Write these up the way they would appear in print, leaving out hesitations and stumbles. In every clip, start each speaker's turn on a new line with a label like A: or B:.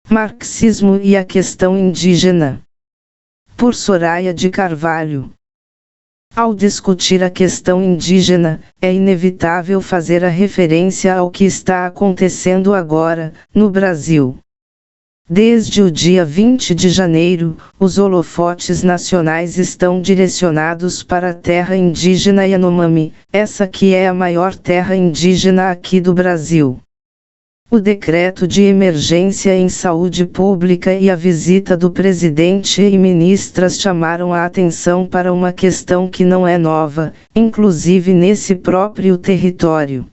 A: Marxismo e a questão indígena. Por Soraya de Carvalho. Ao discutir a questão indígena, é inevitável fazer a referência ao que está acontecendo agora, no Brasil. Desde o dia 20 de janeiro, os holofotes nacionais estão direcionados para a terra indígena Yanomami, essa que é a maior terra indígena aqui do Brasil. O decreto de emergência em saúde pública e a visita do presidente e ministras chamaram a atenção para uma questão que não é nova, inclusive nesse próprio território.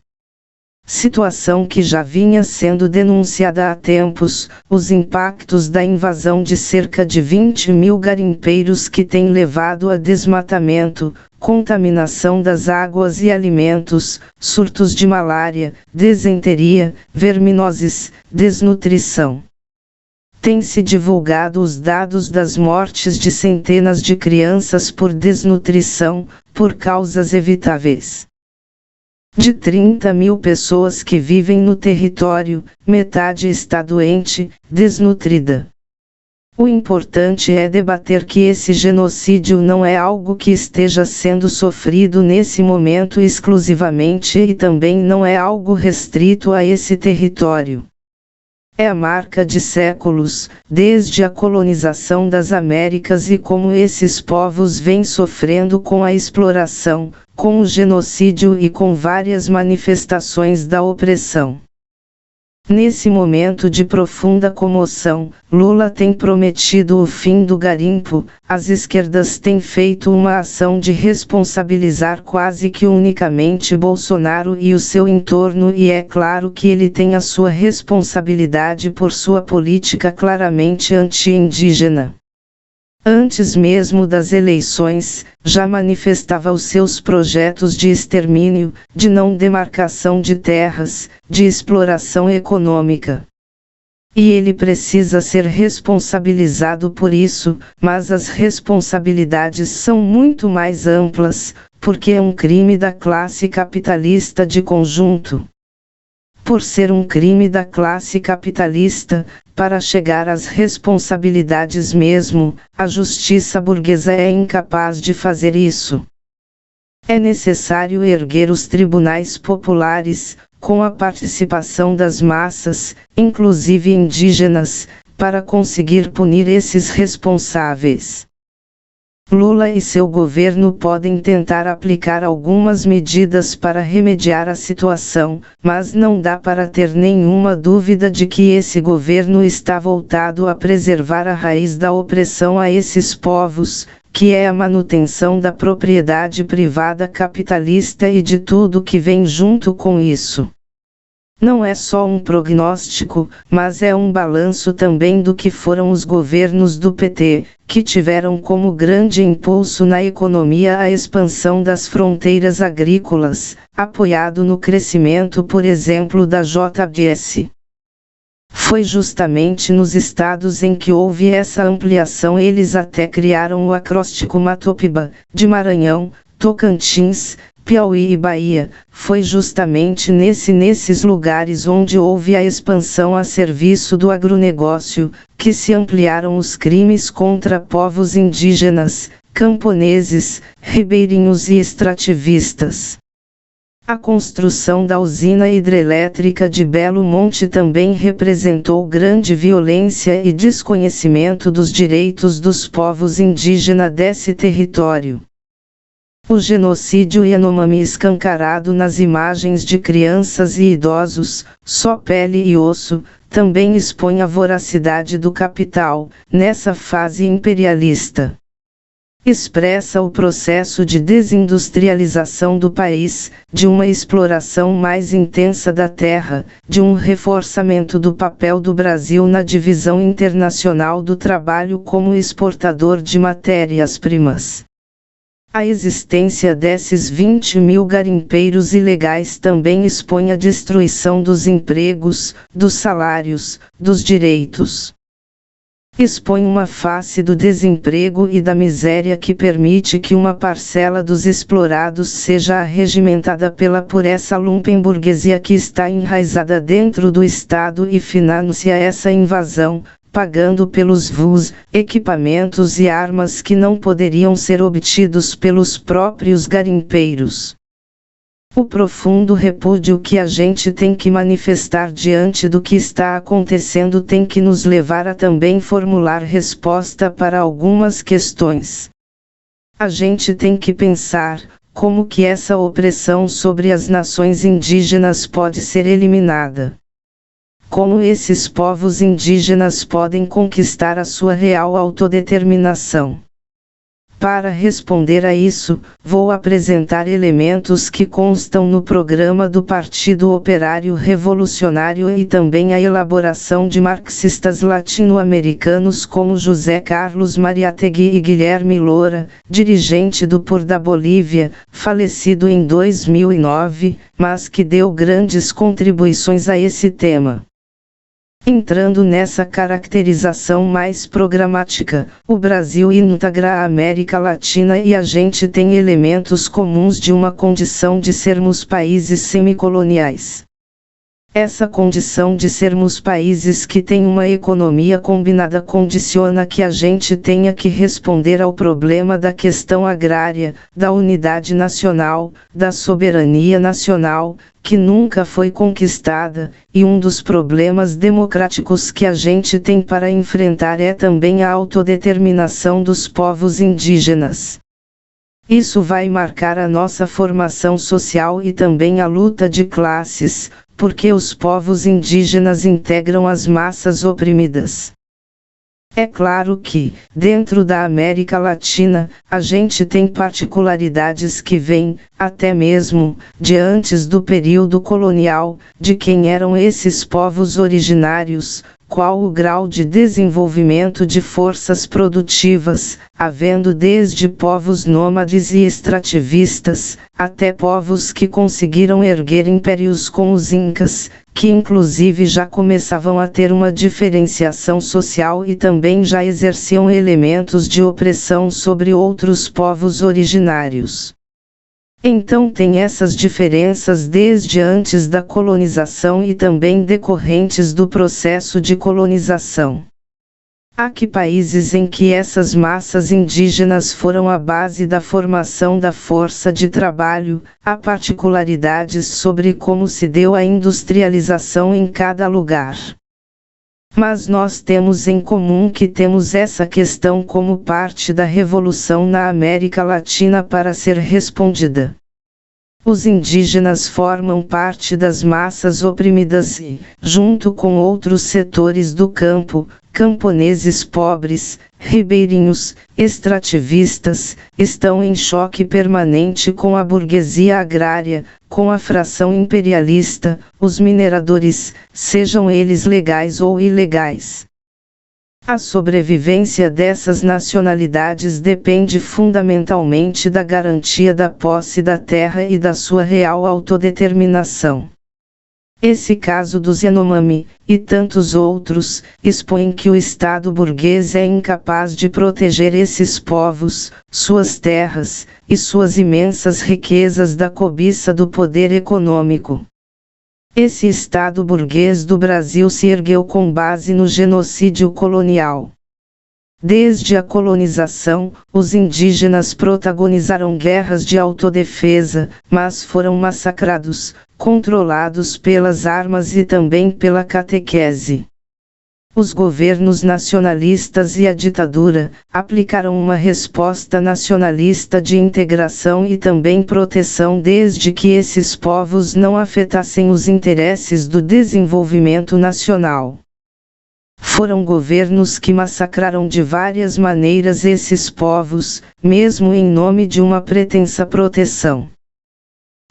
A: Situação que já vinha sendo denunciada há tempos, os impactos da invasão de cerca de 20 mil garimpeiros que tem levado a desmatamento, contaminação das águas e alimentos, surtos de malária, desenteria, verminoses, desnutrição. Tem-se divulgado os dados das mortes de centenas de crianças por desnutrição, por causas evitáveis. De 30 mil pessoas que vivem no território, metade está doente, desnutrida. O importante é debater que esse genocídio não é algo que esteja sendo sofrido nesse momento exclusivamente e também não é algo restrito a esse território. É a marca de séculos, desde a colonização das Américas e como esses povos vêm sofrendo com a exploração, com o genocídio e com várias manifestações da opressão. Nesse momento de profunda comoção, Lula tem prometido o fim do garimpo, as esquerdas têm feito uma ação de responsabilizar quase que unicamente Bolsonaro e o seu entorno e é claro que ele tem a sua responsabilidade por sua política claramente anti-indígena. Antes mesmo das eleições, já manifestava os seus projetos de extermínio, de não demarcação de terras, de exploração econômica. E ele precisa ser responsabilizado por isso, mas as responsabilidades são muito mais amplas, porque é um crime da classe capitalista de conjunto. Por ser um crime da classe capitalista, para chegar às responsabilidades mesmo, a justiça burguesa é incapaz de fazer isso. É necessário erguer os tribunais populares, com a participação das massas, inclusive indígenas, para conseguir punir esses responsáveis. Lula e seu governo podem tentar aplicar algumas medidas para remediar a situação, mas não dá para ter nenhuma dúvida de que esse governo está voltado a preservar a raiz da opressão a esses povos, que é a manutenção da propriedade privada capitalista e de tudo que vem junto com isso. Não é só um prognóstico, mas é um balanço também do que foram os governos do PT, que tiveram como grande impulso na economia a expansão das fronteiras agrícolas, apoiado no crescimento, por exemplo, da JBS. Foi justamente nos estados em que houve essa ampliação eles até criaram o acróstico Matopiba, de Maranhão, Tocantins, Piauí e Bahia, foi justamente nesses lugares onde houve a expansão a serviço do agronegócio, que se ampliaram os crimes contra povos indígenas, camponeses, ribeirinhos e extrativistas. A construção da usina hidrelétrica de Belo Monte também representou grande violência e desconhecimento dos direitos dos povos indígenas desse território. O genocídio Yanomami escancarado nas imagens de crianças e idosos, só pele e osso, também expõe a voracidade do capital, nessa fase imperialista. Expressa o processo de desindustrialização do país, de uma exploração mais intensa da terra, de um reforçamento do papel do Brasil na divisão internacional do trabalho como exportador de matérias-primas. A existência desses 20 mil garimpeiros ilegais também expõe a destruição dos empregos, dos salários, dos direitos. expõe uma face do desemprego e da miséria que permite que uma parcela dos explorados seja arregimentada por essa lumpenburguesia que está enraizada dentro do Estado e financia essa invasão, pagando pelos voos, equipamentos e armas que não poderiam ser obtidos pelos próprios garimpeiros. O profundo repúdio que a gente tem que manifestar diante do que está acontecendo tem que nos levar a também formular resposta para algumas questões. A gente tem que pensar, como que essa opressão sobre as nações indígenas pode ser eliminada? Como esses povos indígenas podem conquistar a sua real autodeterminação? Para responder a isso, vou apresentar elementos que constam no programa do Partido Operário Revolucionário e também a elaboração de marxistas latino-americanos como José Carlos Mariátegui e Guilherme Loura, dirigente do PUR da Bolívia, falecido em 2009, mas que deu grandes contribuições a esse tema. Entrando nessa caracterização mais programática, o Brasil integra a América Latina e a gente tem elementos comuns de uma condição de sermos países semicoloniais. Essa condição de sermos países que têm uma economia combinada condiciona que a gente tenha que responder ao problema da questão agrária, da unidade nacional, da soberania nacional, que nunca foi conquistada, e um dos problemas democráticos que a gente tem para enfrentar é também a autodeterminação dos povos indígenas. Isso vai marcar a nossa formação social e também a luta de classes, porque os povos indígenas integram as massas oprimidas. É claro que, dentro da América Latina, a gente tem particularidades que vêm, até mesmo, de antes do período colonial, de quem eram esses povos originários, qual o grau de desenvolvimento de forças produtivas, havendo desde povos nômades e extrativistas, até povos que conseguiram erguer impérios com os incas, que inclusive já começavam a ter uma diferenciação social e também já exerciam elementos de opressão sobre outros povos originários. Então tem essas diferenças desde antes da colonização e também decorrentes do processo de colonização. Há que países em que essas massas indígenas foram a base da formação da força de trabalho, há particularidades sobre como se deu a industrialização em cada lugar. Mas nós temos em comum que temos essa questão como parte da revolução na América Latina para ser respondida. Os indígenas formam parte das massas oprimidas e, junto com outros setores do campo, camponeses pobres, ribeirinhos, extrativistas, estão em choque permanente com a burguesia agrária, com a fração imperialista, os mineradores, sejam eles legais ou ilegais. A sobrevivência dessas nacionalidades depende fundamentalmente da garantia da posse da terra e da sua real autodeterminação. Esse caso dos Yanomami, e tantos outros, expõe que o Estado burguês é incapaz de proteger esses povos, suas terras, e suas imensas riquezas da cobiça do poder econômico. Esse Estado burguês do Brasil se ergueu com base no genocídio colonial. Desde a colonização, os indígenas protagonizaram guerras de autodefesa, mas foram massacrados, controlados pelas armas e também pela catequese. Os governos nacionalistas e a ditadura aplicaram uma resposta nacionalista de integração e também proteção desde que esses povos não afetassem os interesses do desenvolvimento nacional. Foram governos que massacraram de várias maneiras esses povos, mesmo em nome de uma pretensa proteção.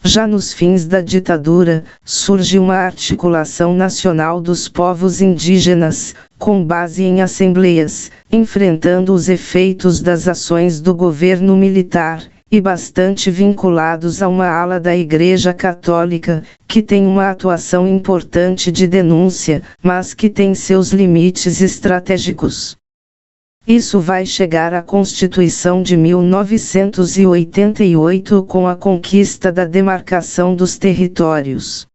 A: Já nos fins da ditadura, surge uma articulação nacional dos povos indígenas, com base em assembleias, enfrentando os efeitos das ações do governo militar, e bastante vinculados a uma ala da Igreja Católica, que tem uma atuação importante de denúncia, mas que tem seus limites estratégicos. Isso vai chegar à Constituição de 1988 com a conquista da demarcação dos territórios.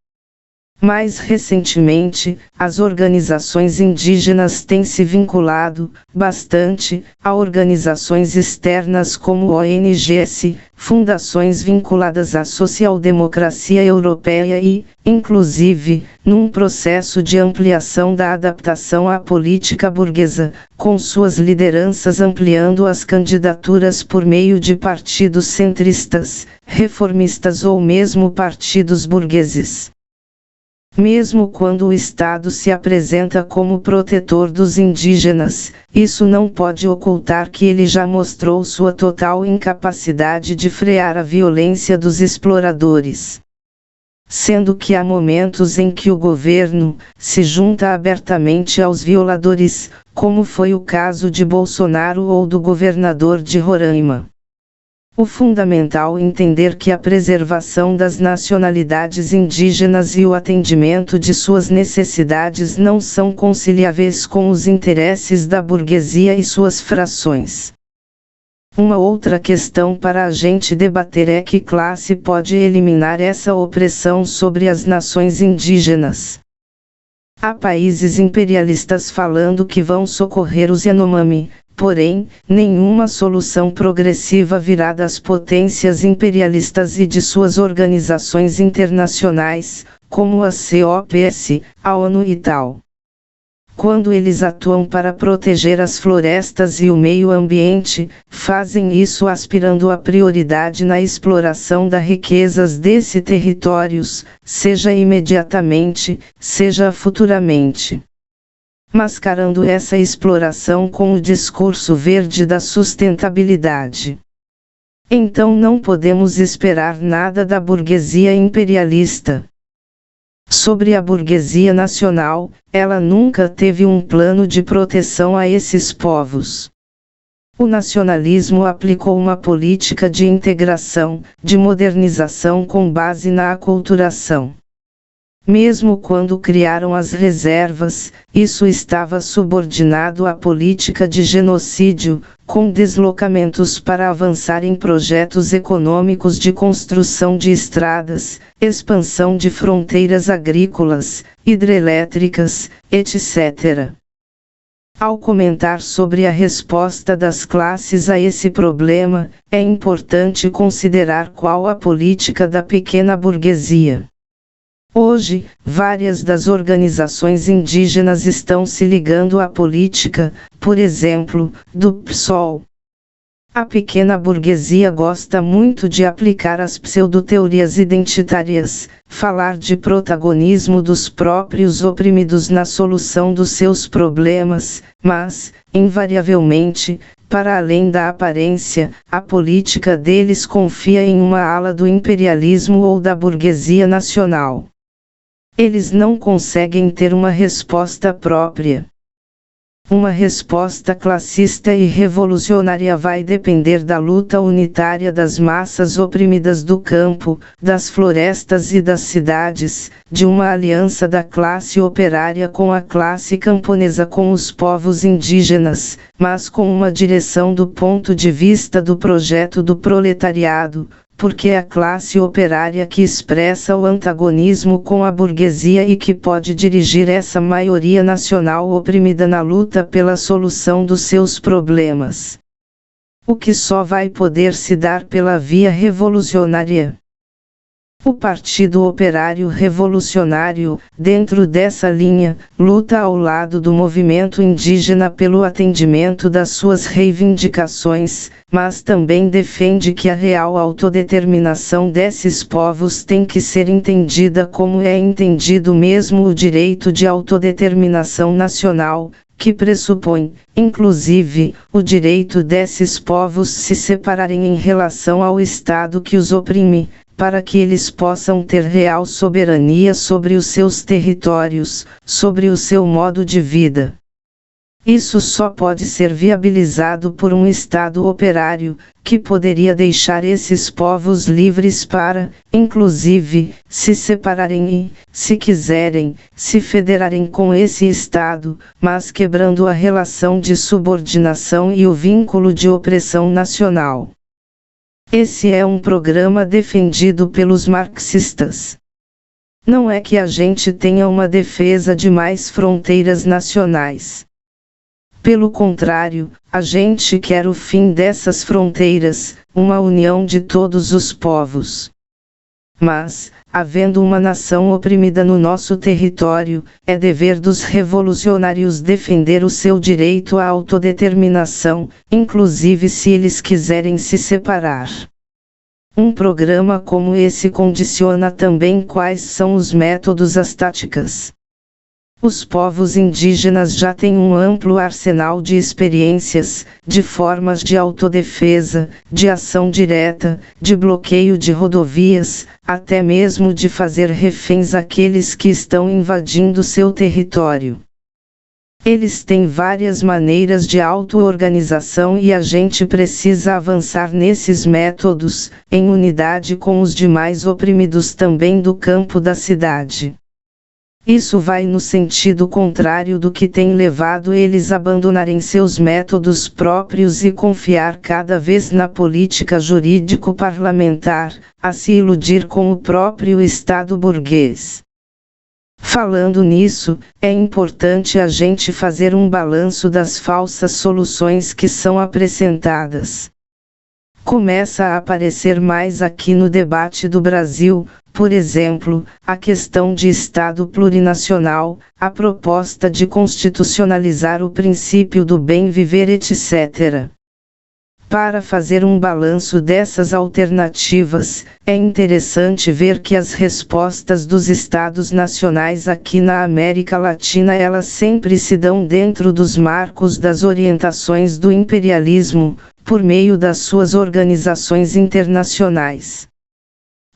A: Mais recentemente, as organizações indígenas têm se vinculado bastante a organizações externas como ONGs, fundações vinculadas à social-democracia europeia e, inclusive, num processo de ampliação da adaptação à política burguesa, com suas lideranças ampliando as candidaturas por meio de partidos centristas, reformistas ou mesmo partidos burgueses. Mesmo quando o Estado se apresenta como protetor dos indígenas, isso não pode ocultar que ele já mostrou sua total incapacidade de frear a violência dos exploradores. Sendo que há momentos em que o governo se junta abertamente aos violadores, como foi o caso de Bolsonaro ou do governador de Roraima. O fundamental entender que a preservação das nacionalidades indígenas e o atendimento de suas necessidades não são conciliáveis com os interesses da burguesia e suas frações. Uma outra questão para a gente debater é que classe pode eliminar essa opressão sobre as nações indígenas. Há países imperialistas falando que vão socorrer os Yanomami. Porém, nenhuma solução progressiva virá das potências imperialistas e de suas organizações internacionais, como a COPS, a ONU e tal. Quando eles atuam para proteger as florestas e o meio ambiente, fazem isso aspirando a prioridade na exploração das riquezas desses territórios, seja imediatamente, seja futuramente. Mascarando essa exploração com o discurso verde da sustentabilidade. Então não podemos esperar nada da burguesia imperialista. Sobre a burguesia nacional, ela nunca teve um plano de proteção a esses povos. O nacionalismo aplicou uma política de integração, de modernização com base na aculturação. Mesmo quando criaram as reservas, isso estava subordinado à política de genocídio, com deslocamentos para avançar em projetos econômicos de construção de estradas, expansão de fronteiras agrícolas, hidrelétricas, etc. Ao comentar sobre a resposta das classes a esse problema, é importante considerar qual a política da pequena burguesia. Hoje, várias das organizações indígenas estão se ligando à política, por exemplo, do PSOL. A pequena burguesia gosta muito de aplicar as pseudo-teorias identitárias, falar de protagonismo dos próprios oprimidos na solução dos seus problemas, mas, invariavelmente, para além da aparência, a política deles confia em uma ala do imperialismo ou da burguesia nacional. Eles não conseguem ter uma resposta própria. Uma resposta classista e revolucionária vai depender da luta unitária das massas oprimidas do campo, das florestas e das cidades, de uma aliança da classe operária com a classe camponesa com os povos indígenas, mas com uma direção do ponto de vista do projeto do proletariado, porque é a classe operária que expressa o antagonismo com a burguesia e que pode dirigir essa maioria nacional oprimida na luta pela solução dos seus problemas. O que só vai poder se dar pela via revolucionária. O Partido Operário Revolucionário, dentro dessa linha, luta ao lado do movimento indígena pelo atendimento das suas reivindicações, mas também defende que a real autodeterminação desses povos tem que ser entendida como é entendido mesmo o direito de autodeterminação nacional, que pressupõe, inclusive, o direito desses povos se separarem em relação ao Estado que os oprime, para que eles possam ter real soberania sobre os seus territórios, sobre o seu modo de vida. Isso só pode ser viabilizado por um Estado operário, que poderia deixar esses povos livres para, inclusive, se separarem e, se quiserem, se federarem com esse Estado, mas quebrando a relação de subordinação e o vínculo de opressão nacional. Esse é um programa defendido pelos marxistas. Não é que a gente tenha uma defesa de mais fronteiras nacionais. Pelo contrário, a gente quer o fim dessas fronteiras, uma união de todos os povos. Mas, havendo uma nação oprimida no nosso território, é dever dos revolucionários defender o seu direito à autodeterminação, inclusive se eles quiserem se separar. Um programa como esse condiciona também quais são os métodos, as táticas. Os povos indígenas já têm um amplo arsenal de experiências, de formas de autodefesa, de ação direta, de bloqueio de rodovias, até mesmo de fazer reféns àqueles que estão invadindo seu território. Eles têm várias maneiras de auto-organização e a gente precisa avançar nesses métodos, em unidade com os demais oprimidos também do campo da cidade. Isso vai no sentido contrário do que tem levado eles a abandonarem seus métodos próprios e confiar cada vez na política jurídico-parlamentar, a se iludir com o próprio Estado burguês. Falando nisso, é importante a gente fazer um balanço das falsas soluções que são apresentadas. Começa a aparecer mais aqui no debate do Brasil, por exemplo, a questão de Estado plurinacional, a proposta de constitucionalizar o princípio do bem viver, etc. Para fazer um balanço dessas alternativas, é interessante ver que as respostas dos Estados nacionais aqui na América Latina elas sempre se dão dentro dos marcos das orientações do imperialismo, por meio das suas organizações internacionais.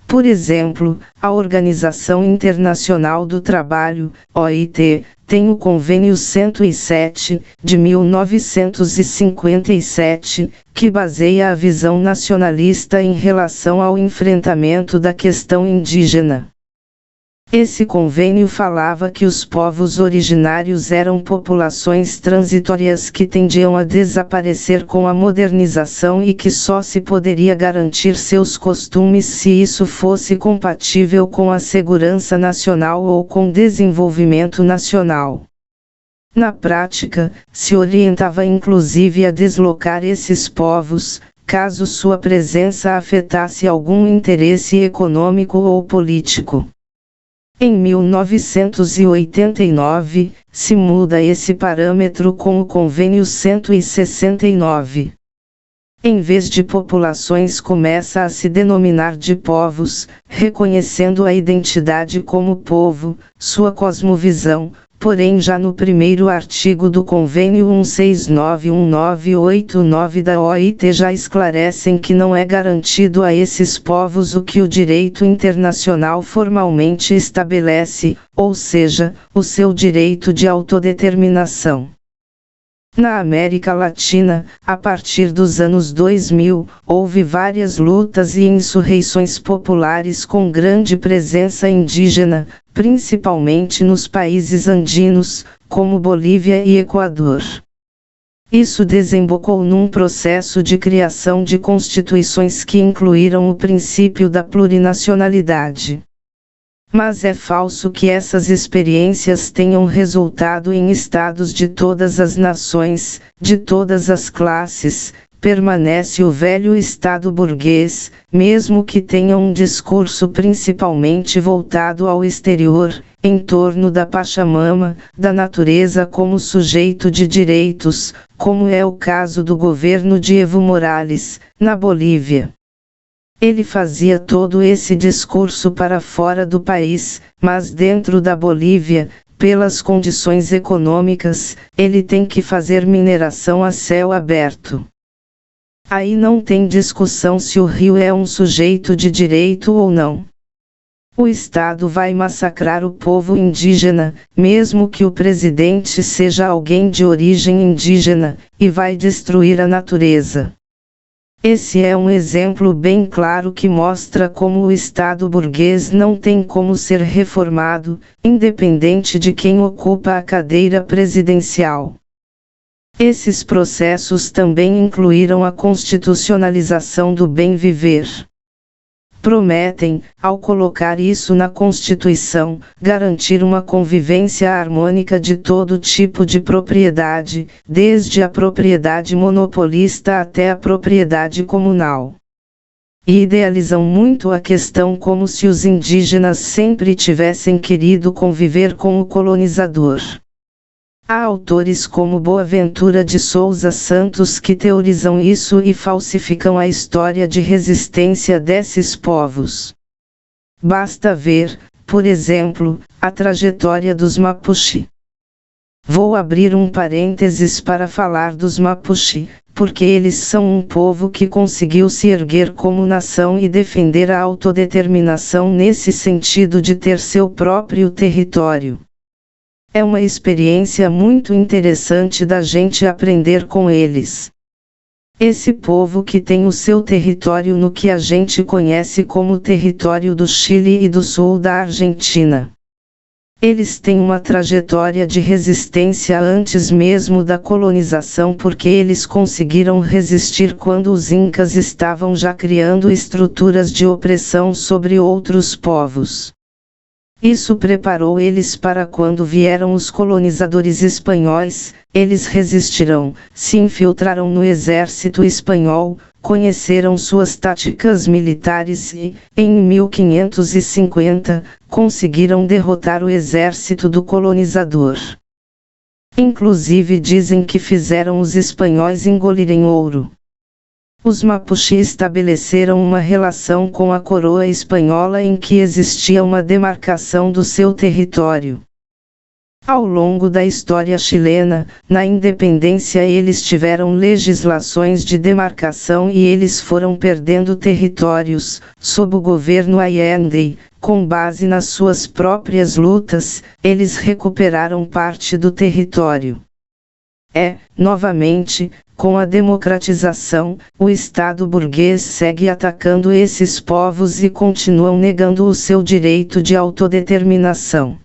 A: Por exemplo, a Organização Internacional do Trabalho, OIT, tem o Convênio 107, de 1957, que baseia a visão nacionalista em relação ao enfrentamento da questão indígena. Esse convênio falava que os povos originários eram populações transitórias que tendiam a desaparecer com a modernização e que só se poderia garantir seus costumes se isso fosse compatível com a segurança nacional ou com desenvolvimento nacional. Na prática, se orientava inclusive a deslocar esses povos, caso sua presença afetasse algum interesse econômico ou político. Em 1989, se muda esse parâmetro com o Convênio 169. Em vez de populações começa a se denominar de povos, reconhecendo a identidade como povo, sua cosmovisão, porém já no primeiro artigo do Convênio 1691989 da OIT já esclarecem que não é garantido a esses povos o que o direito internacional formalmente estabelece, ou seja, o seu direito de autodeterminação. Na América Latina, a partir dos anos 2000, houve várias lutas e insurreições populares com grande presença indígena, principalmente nos países andinos, como Bolívia e Equador. Isso desembocou num processo de criação de constituições que incluíram o princípio da plurinacionalidade. Mas é falso que essas experiências tenham resultado em estados de todas as nações, de todas as classes. Permanece o velho Estado burguês, mesmo que tenha um discurso principalmente voltado ao exterior, em torno da Pachamama, da natureza como sujeito de direitos, como é o caso do governo de Evo Morales, na Bolívia. Ele fazia todo esse discurso para fora do país, mas dentro da Bolívia, pelas condições econômicas, ele tem que fazer mineração a céu aberto. Aí não tem discussão se o rio é um sujeito de direito ou não. O Estado vai massacrar o povo indígena, mesmo que o presidente seja alguém de origem indígena, e vai destruir a natureza. Esse é um exemplo bem claro que mostra como o Estado burguês não tem como ser reformado, independente de quem ocupa a cadeira presidencial. Esses processos também incluíram a constitucionalização do bem viver. Prometem, ao colocar isso na Constituição, garantir uma convivência harmônica de todo tipo de propriedade, desde a propriedade monopolista até a propriedade comunal. E idealizam muito a questão como se os indígenas sempre tivessem querido conviver com o colonizador. Há autores como Boaventura de Souza Santos que teorizam isso e falsificam a história de resistência desses povos. Basta ver, por exemplo, a trajetória dos Mapuche. Vou abrir um parênteses para falar dos Mapuche, porque eles são um povo que conseguiu se erguer como nação e defender a autodeterminação nesse sentido de ter seu próprio território. É uma experiência muito interessante da gente aprender com eles. Esse povo que tem o seu território no que a gente conhece como território do Chile e do sul da Argentina. Eles têm uma trajetória de resistência antes mesmo da colonização porque eles conseguiram resistir quando os incas estavam já criando estruturas de opressão sobre outros povos. Isso preparou eles para quando vieram os colonizadores espanhóis, eles resistiram, se infiltraram no exército espanhol, conheceram suas táticas militares e, em 1550, conseguiram derrotar o exército do colonizador. Inclusive dizem que fizeram os espanhóis engolirem ouro. Os Mapuche estabeleceram uma relação com a coroa espanhola em que existia uma demarcação do seu território. Ao longo da história chilena, na independência eles tiveram legislações de demarcação e eles foram perdendo territórios, sob o governo Allende, com base nas suas próprias lutas, eles recuperaram parte do território. Novamente, com a democratização, o Estado burguês segue atacando esses povos e continuam negando o seu direito de autodeterminação.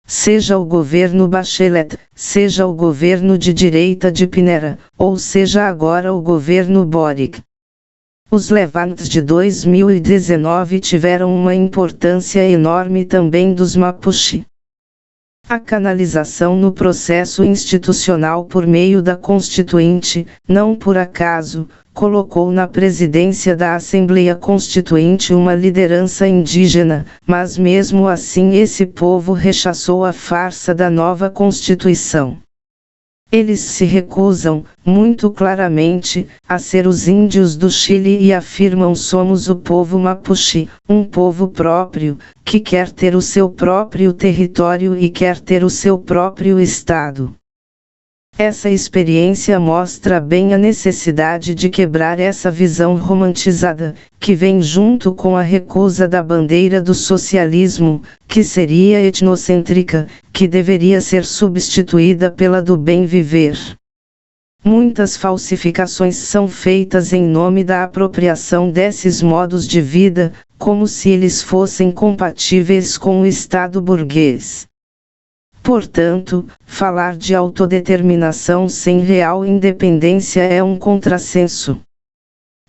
A: Seja o governo Bachelet, seja o governo de direita de Pinera, ou seja agora o governo Boric. Os levantes de 2019 tiveram uma importância enorme também dos Mapuche. A canalização no processo institucional por meio da Constituinte, não por acaso, colocou na presidência da Assembleia Constituinte uma liderança indígena, mas mesmo assim esse povo rechaçou a farsa da nova Constituição. Eles se recusam, muito claramente, a ser os índios do Chile e afirmam somos o povo Mapuche, um povo próprio, que quer ter o seu próprio território e quer ter o seu próprio Estado. Essa experiência mostra bem a necessidade de quebrar essa visão romantizada, que vem junto com a recusa da bandeira do socialismo, que seria etnocêntrica, que deveria ser substituída pela do bem viver. Muitas falsificações são feitas em nome da apropriação desses modos de vida, como se eles fossem compatíveis com o Estado burguês. Portanto, falar de autodeterminação sem real independência é um contrassenso.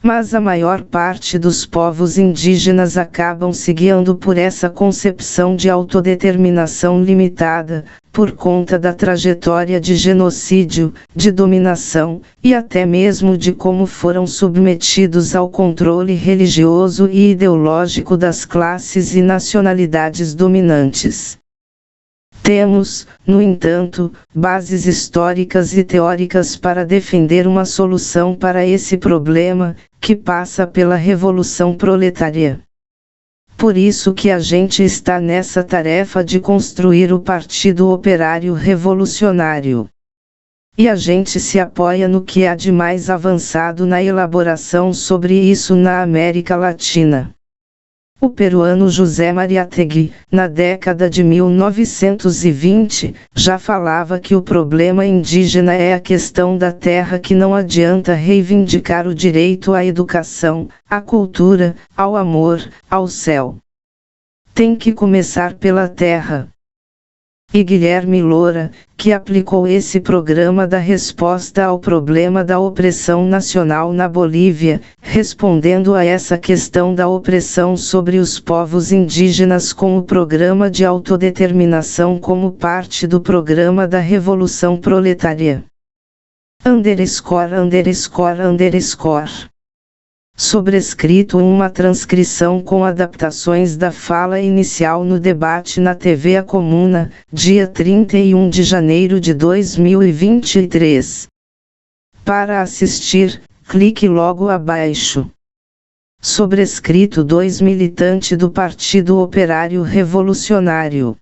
A: Mas a maior parte dos povos indígenas acabam se guiando por essa concepção de autodeterminação limitada, por conta da trajetória de genocídio, de dominação, e até mesmo de como foram submetidos ao controle religioso e ideológico das classes e nacionalidades dominantes. Temos, no entanto, bases históricas e teóricas para defender uma solução para esse problema, que passa pela Revolução Proletária. Por isso que a gente está nessa tarefa de construir o Partido Operário Revolucionário. E a gente se apoia no que há de mais avançado na elaboração sobre isso na América Latina. O peruano José Mariátegui, na década de 1920, já falava que o problema indígena é a questão da terra, que não adianta reivindicar o direito à educação, à cultura, ao amor, ao céu. Tem que começar pela terra. E Guilherme Loura, que aplicou esse programa da resposta ao problema da opressão nacional na Bolívia, respondendo a essa questão da opressão sobre os povos indígenas com o programa de autodeterminação como parte do programa da Revolução Proletária. ______. Sobrescrito uma transcrição com adaptações da fala inicial no debate na TV A Comuna, dia 31 de janeiro de 2023. Para assistir, clique logo abaixo. Sobrescrito 2 militante do Partido Operário Revolucionário.